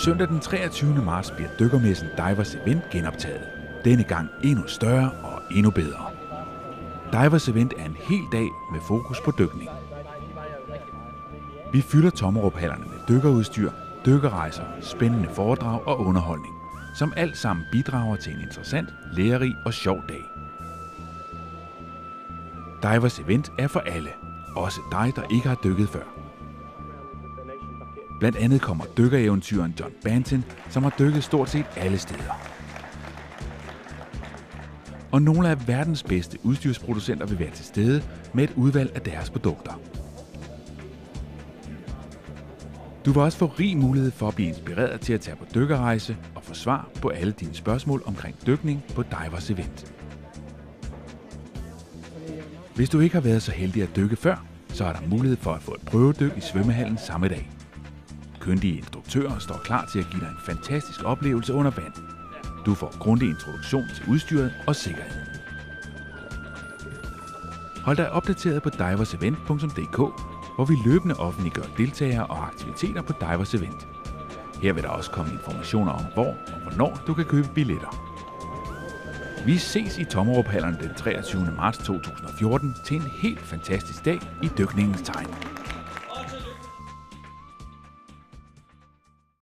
Søndag den 23. marts bliver dykkermessen Divers Event genoptaget. Denne gang endnu større og endnu bedre. Divers Event er en hel dag med fokus på dykning. Vi fylder Tommerup-hallerne med dykkerudstyr, dykkerrejser, spændende foredrag og underholdning, som alt sammen bidrager til en interessant, lærerig og sjov dag. Divers Event er for alle, også dig, der ikke har dykket før. Blandt andet kommer dykkereventyreren John Banton, som har dykket stort set alle steder. Og nogle af verdens bedste udstyrsproducenter vil være til stede med et udvalg af deres produkter. Du vil også få rig mulighed for at blive inspireret til at tage på dykkerrejse og få svar på alle dine spørgsmål omkring dykning på Divers Event. Hvis du ikke har været så heldig at dykke før, så er der mulighed for at få et prøvedyk i svømmehallen samme dag. Kyndige instruktører står klar til at give dig en fantastisk oplevelse under vand. Du får grundig introduktion til udstyret og sikkerhed. Hold dig opdateret på diversevent.dk, hvor vi løbende offentliggør deltagere og aktiviteter på Divers Event. Her vil der også komme informationer om, hvor og hvornår du kan købe billetter. Vi ses i Tommerup-hallerne den 23. marts 2014 til en helt fantastisk dag i dykningens tegn.